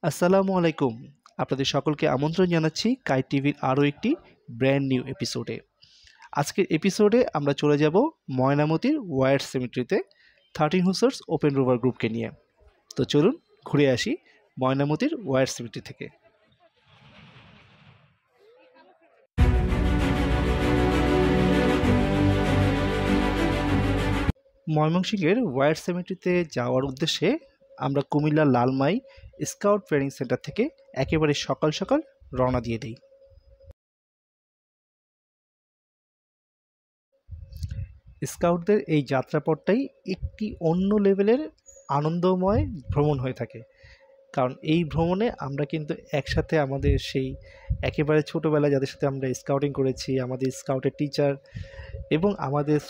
আসসালামু আলাইকুম। আপনাদের সকলকে আমন্ত্রণ জানাচ্ছি কাইট টিভির আরও একটি ব্র্যান্ড নিউ এপিসোডে। আজকের এপিসোডে আমরা চলে যাব ময়নামতির ওয়ার সেমেট্রিতে 13 হুসার্স ওপেন রোভার গ্রুপকে নিয়ে। তো চলুন ঘুরে আসি ময়নামতির ওয়ার সেমেট্রি থেকে। ময়মনসিংহের ওয়ার সেমেট্রিতে যাওয়ার উদ্দেশ্যে আমরা কুমিল্লার লালমাই স্কাউট ট্রেনিং সেন্টার থেকে একেবারে সকাল সকাল রওনা দিয়ে দিই। স্কাউটদের এই যাত্রাপথটাই একটি অন্য লেভেলের আনন্দময় ভ্রমণ হয়ে থাকে, কারণ এই ভ্রমণে আমরা কিন্তু একসাথে আমাদের সেই একেবারে ছোটোবেলায় যাদের সাথে আমরা স্কাউটিং করেছি, আমাদের স্কাউটের টিচার এবং আমাদের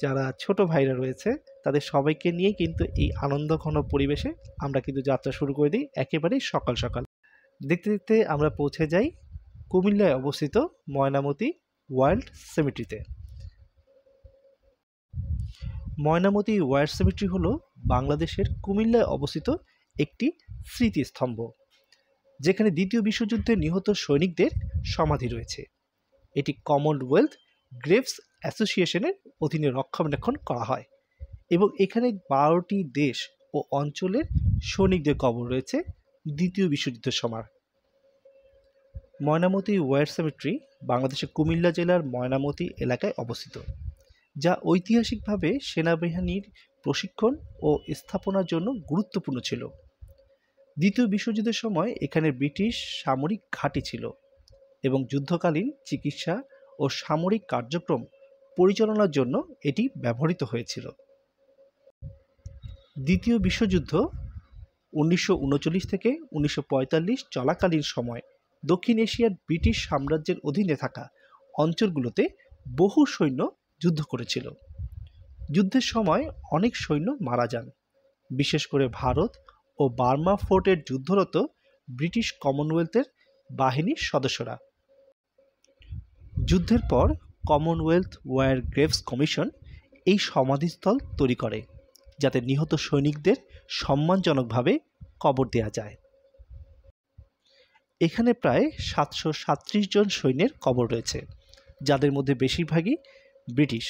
যারা ছোট ভাইরা রয়েছে তাদের সবাইকে নিয়ে কিন্তু এই আনন্দঘন পরিবেশে আমরা কিন্তু যাত্রা শুরু করে দিই একেবারেই সকাল সকাল। দেখতে দেখতে আমরা পৌঁছে যাই কুমিল্লায় অবস্থিত ময়নামতি ওয়াইল্ড সেমেট্রিতে। ময়নামতি ওয়ার সেমেট্রি হলো বাংলাদেশের কুমিল্লায় অবস্থিত একটি স্মৃতিস্তম্ভ, যেখানে দ্বিতীয় বিশ্বযুদ্ধে নিহত সৈনিকদের সমাধি রয়েছে। এটি কমনওয়েলথ গ্রেভস অ্যাসোসিয়েশনের অধীনে রক্ষণাবেক্ষণ করা হয় এবং এখানে 12টি দেশ ও অঞ্চলের সৈনিকদের কবর রয়েছে দ্বিতীয় বিশ্বযুদ্ধের সময়। ময়নামতি ওয়ার সেমেট্রি বাংলাদেশের কুমিল্লা জেলার ময়নামতি এলাকায় অবস্থিত, যা ঐতিহাসিকভাবে সেনাবাহিনীর প্রশিক্ষণ ও স্থাপনার জন্য গুরুত্বপূর্ণ ছিল। দ্বিতীয় বিশ্বযুদ্ধের সময় এখানে ব্রিটিশ সামরিক ঘাঁটি ছিল এবং যুদ্ধকালীন চিকিৎসা ও সামরিক কার্যক্রম পরিচালনার জন্য এটি ব্যবহৃত হয়েছিল। দ্বিতীয় বিশ্বযুদ্ধ 1939 থেকে 1945 চলাকালীন সময় দক্ষিণ এশিয়ার ব্রিটিশ সাম্রাজ্যের অধীনে থাকা অঞ্চলগুলোতে বহু সৈন্য যুদ্ধ করেছিল। যুদ্ধের সময় অনেক সৈন্য মারা যান, বিশেষ করে ভারত ও বার্মা ফোর্টের যুদ্ধরত ব্রিটিশ কমনওয়েলথের বাহিনীর সদস্যরা। যুদ্ধের পর কমনওয়েলথ ওয়ার গ্রেভস কমিশন এই সমাধিস্থল তৈরি করে, যাতে নিহত সৈনিকদের সম্মানজনকভাবে কবর দেওয়া যায়। এখানে প্রায় 737 জন সৈন্যের কবর রয়েছে, যাদের মধ্যে বেশিরভাগই ব্রিটিশ।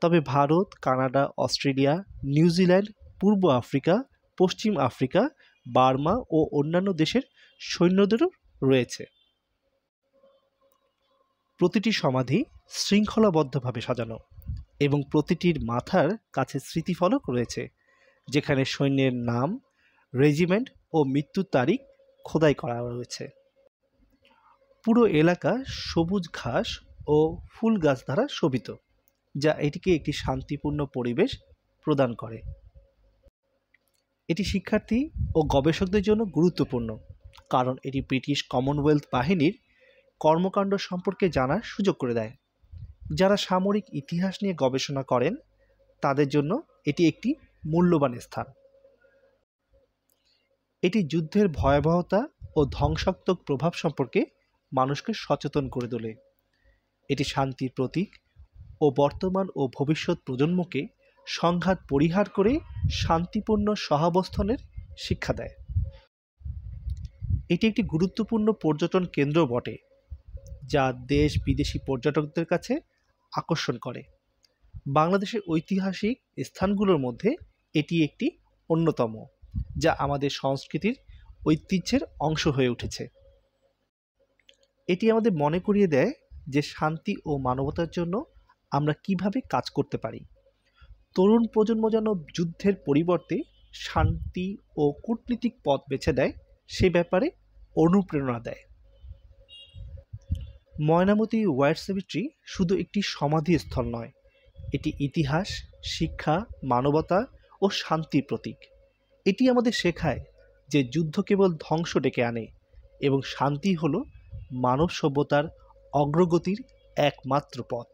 তবে ভারত, কানাডা, অস্ট্রেলিয়া, নিউজিল্যান্ড, পূর্ব আফ্রিকা, পশ্চিম আফ্রিকা, বার্মা ও অন্যান্য দেশের সৈন্যদেরও রয়েছে। প্রতিটি সমাধি শৃঙ্খলাবদ্ধভাবে সাজানো এবং প্রতিটির মাথার কাছে স্মৃতিফলক রয়েছে, যেখানে সৈন্যের নাম, রেজিমেন্ট ও মৃত্যুর তারিখ খোদাই করা রয়েছে। পুরো এলাকা সবুজ ঘাস ও ফুল গাছ দ্বারা শোভিত, যা এটিকে একটি শান্তিপূর্ণ পরিবেশ প্রদান করে। এটি শিক্ষার্থী ও গবেষকদের জন্য গুরুত্বপূর্ণ, কারণ এটি ব্রিটিশ কমনওয়েলথ বাহিনীর কর্মকাণ্ড সম্পর্কে জানার সুযোগ করে দেয়। যারা সামরিক ইতিহাস নিয়ে গবেষণা করেন তাদের জন্য এটি একটি মূল্যবান স্থান। এটি যুদ্ধের ভয়াবহতা ও ধ্বংসাত্মক প্রভাব সম্পর্কে মানুষকে সচেতন করে তোলে। এটি শান্তির প্রতীক ও বর্তমান ও ভবিষ্যৎ প্রজন্মকে সংঘাত পরিহার করে শান্তিপূর্ণ সহাবস্থানের শিক্ষা দেয়। এটি একটি গুরুত্বপূর্ণ পর্যটন কেন্দ্র বটে, যা দেশ বিদেশি পর্যটকদের কাছে আকর্ষণ করে। বাংলাদেশের ঐতিহাসিক স্থানগুলোর মধ্যে এটি একটি অন্যতম, যা আমাদের সংস্কৃতির ঐতিহ্যের অংশ হয়ে উঠেছে। এটি আমাদের মনে করিয়ে দেয় যে শান্তি ও মানবতার জন্য আমরা কিভাবে কাজ করতে পারি। তরুণ প্রজন্ম যেন যুদ্ধের পরিবর্তে শান্তি ও কূটনীতিক পথ বেছে দেয়, সে ব্যাপারে অনুপ্রেরণা দেয়। ময়নামতি ওয়ার সেমেট্রি শুধু একটি সমাধিস্থল নয়, এটি ইতিহাস, শিক্ষা, মানবতা ও শান্তির প্রতীক। এটি আমাদের শেখায় যে যুদ্ধ কেবল ধ্বংস ডেকে আনে এবং শান্তি হলো মানব সভ্যতার অগ্রগতির একমাত্র পথ।